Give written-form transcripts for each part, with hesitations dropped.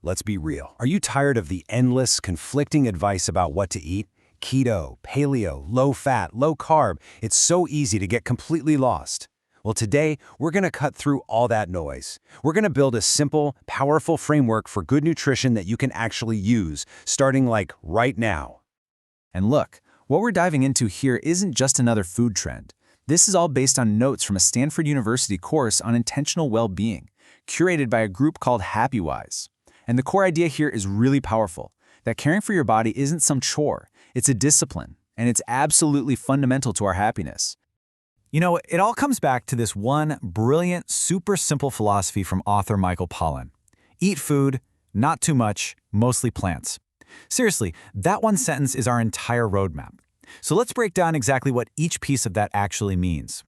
Let's be real. Are you tired of the endless, conflicting advice about what to eat? Keto, paleo, low-fat, low-carb. It's so easy to get completely lost. Well, today, we're going to cut through all that noise. We're going to build a simple, powerful framework for good nutrition that you can actually use, starting like right now. And look, what we're diving into here isn't just another food trend. This is all based on notes from a Stanford University course on intentional well-being, curated by a group called Happywise. And the core idea here is really powerful, that caring for your body isn't some chore, it's a discipline, and it's absolutely fundamental to our happiness. You know, it all comes back to this one brilliant, super simple philosophy from author Michael Pollan. Eat food, not too much, mostly plants. Seriously, that one sentence is our entire roadmap. So let's break down exactly what each piece of that actually means.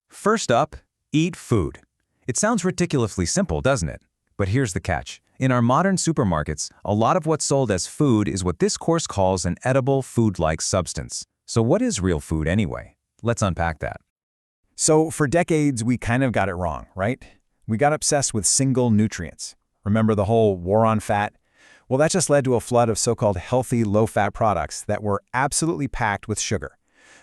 First up, eat food. It sounds ridiculously simple, doesn't it? But here's the catch. In our modern supermarkets, a lot of what's sold as food is what this course calls an edible food-like substance. So what is real food anyway? Let's unpack that. So for decades, we kind of got it wrong, right? We got obsessed with single nutrients. Remember the whole war on fat? Well, that just led to a flood of so-called healthy, low-fat products that were absolutely packed with sugar.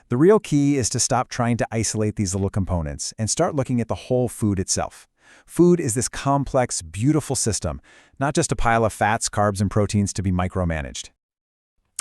The real key is to stop trying to isolate these little components and start looking at the whole food itself. Food is this complex, beautiful system, not just a pile of fats, carbs, and proteins to be micromanaged.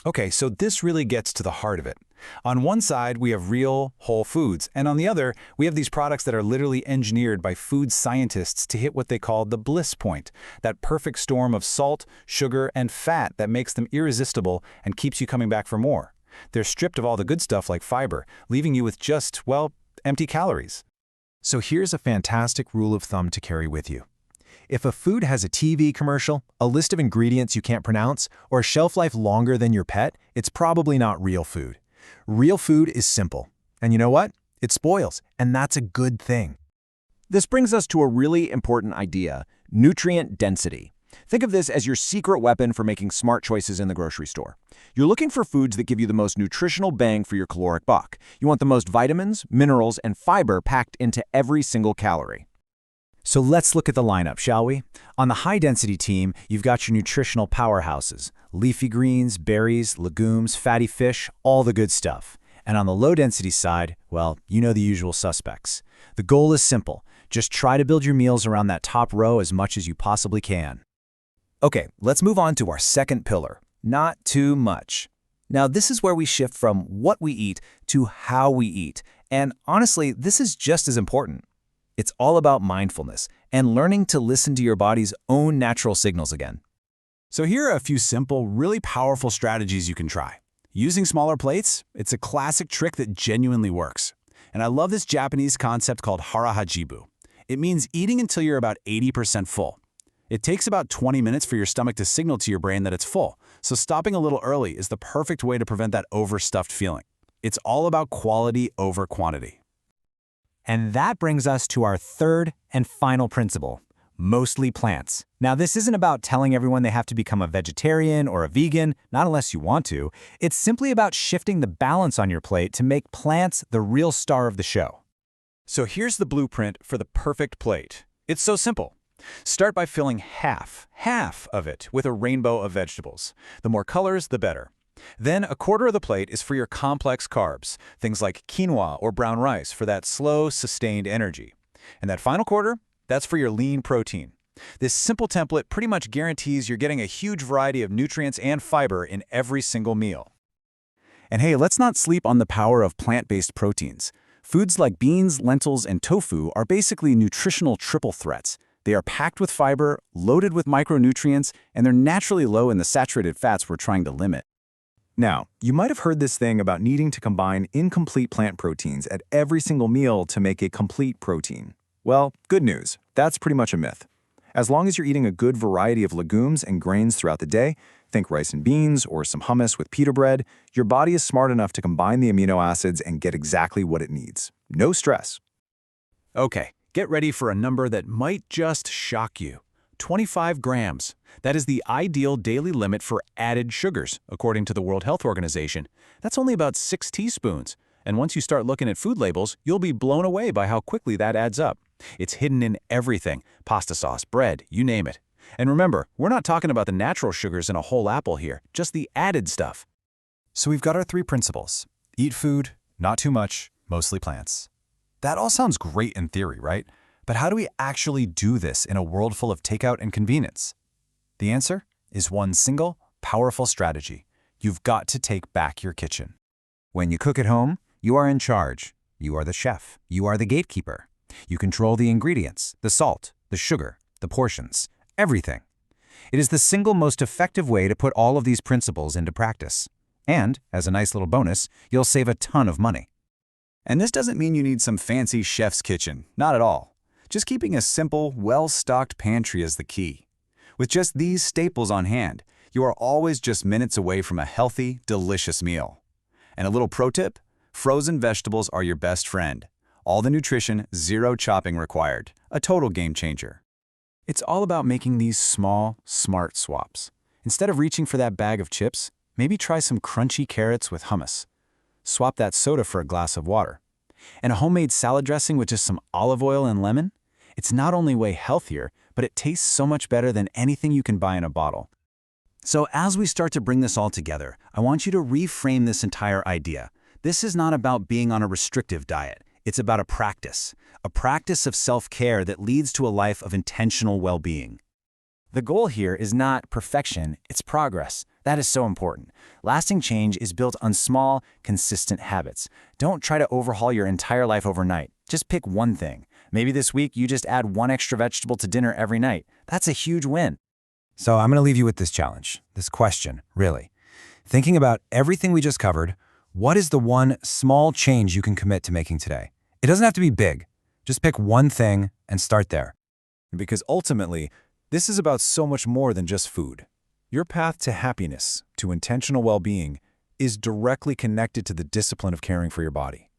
Okay, so this really gets to the heart of it. On one side, we have real, whole foods, and on the other, we have these products that are literally engineered by food scientists to hit what they call the bliss point, that perfect storm of salt, sugar, and fat that makes them irresistible and keeps you coming back for more. They're stripped of all the good stuff like fiber, leaving you with just, well, empty calories. So here's a fantastic rule of thumb to carry with you. If a food has a TV commercial, a list of ingredients you can't pronounce, or a shelf life longer than your pet, it's probably not real food. Real food is simple. And you know what? It spoils, and that's a good thing. This brings us to a really important idea, nutrient density. Think of this as your secret weapon for making smart choices in the grocery store. You're looking for foods that give you the most nutritional bang for your caloric buck. You want the most vitamins, minerals, and fiber packed into every single calorie. So let's look at the lineup, shall we? On the high-density team, you've got your nutritional powerhouses: leafy greens, berries, legumes, fatty fish, all the good stuff. And on the low-density side, well, you know the usual suspects. The goal is simple. Just try to build your meals around that top row as much as you possibly can. Okay, let's move on to our second pillar, not too much. Now, this is where we shift from what we eat to how we eat. And honestly, this is just as important. It's all about mindfulness and learning to listen to your body's own natural signals again. So here are a few simple, really powerful strategies you can try. Using smaller plates, it's a classic trick that genuinely works. And I love this Japanese concept called hara hajibu. It means eating until you're about 80% full. It takes about 20 minutes for your stomach to signal to your brain that it's full, so stopping a little early is the perfect way to prevent that overstuffed feeling. It's all about quality over quantity. And that brings us to our third and final principle, mostly plants. Now, this isn't about telling everyone they have to become a vegetarian or a vegan, not unless you want to. It's simply about shifting the balance on your plate to make plants the real star of the show. So here's the blueprint for the perfect plate. It's so simple. Start by filling half of it with a rainbow of vegetables. The more colors, the better. Then a quarter of the plate is for your complex carbs, things like quinoa or brown rice for that slow, sustained energy. And that final quarter, that's for your lean protein. This simple template pretty much guarantees you're getting a huge variety of nutrients and fiber in every single meal. And hey, let's not sleep on the power of plant-based proteins. Foods like beans, lentils, and tofu are basically nutritional triple threats. They are packed with fiber, loaded with micronutrients, and they're naturally low in the saturated fats we're trying to limit. Now, you might have heard this thing about needing to combine incomplete plant proteins at every single meal to make a complete protein. Well, good news. That's pretty much a myth. As long as you're eating a good variety of legumes and grains throughout the day, think rice and beans or some hummus with pita bread, your body is smart enough to combine the amino acids and get exactly what it needs. No stress. Okay, get ready for a number that might just shock you. 25 grams. That is the ideal daily limit for added sugars, according to the World Health Organization. That's only about 6 teaspoons. And once you start looking at food labels, you'll be blown away by how quickly that adds up. It's hidden in everything: pasta sauce, bread, you name it. And remember, we're not talking about the natural sugars in a whole apple here, just the added stuff. So we've got our 3 principles. Eat food, not too much, mostly plants. That all sounds great in theory, right? But how do we actually do this in a world full of takeout and convenience? The answer is one single, powerful strategy. You've got to take back your kitchen. When you cook at home, you are in charge. You are the chef. You are the gatekeeper. You control the ingredients, the salt, the sugar, the portions, everything. It is the single most effective way to put all of these principles into practice. And, as a nice little bonus, you'll save a ton of money. And this doesn't mean you need some fancy chef's kitchen, not at all. Just keeping a simple, well-stocked pantry is the key. With just these staples on hand, you are always just minutes away from a healthy, delicious meal. And a little pro tip, frozen vegetables are your best friend. All the nutrition, zero chopping required. A total game changer. It's all about making these small, smart swaps. Instead of reaching for that bag of chips, maybe try some crunchy carrots with hummus. Swap that soda for a glass of water. And a homemade salad dressing with just some olive oil and lemon? It's not only way healthier, but it tastes so much better than anything you can buy in a bottle. So as we start to bring this all together, I want you to reframe this entire idea. This is not about being on a restrictive diet. It's about a practice of self-care that leads to a life of intentional well-being. The goal here is not perfection, it's progress. That is so important. Lasting change is built on small, consistent habits. Don't try to overhaul your entire life overnight. Just pick one thing. Maybe this week you just add 1 extra vegetable to dinner every night. That's a huge win. So I'm going to leave you with this challenge, this question, really. Thinking about everything we just covered, what is the one small change you can commit to making today? It doesn't have to be big. Just pick one thing and start there. Because ultimately, this is about so much more than just food. Your path to happiness, to intentional well-being, is directly connected to the discipline of caring for your body.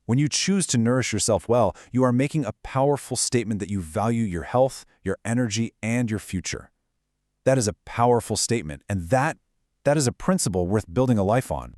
When you choose to nourish yourself well, you are making a powerful statement that you value your health, your energy, and your future. That is a powerful statement, and that is a principle worth building a life on.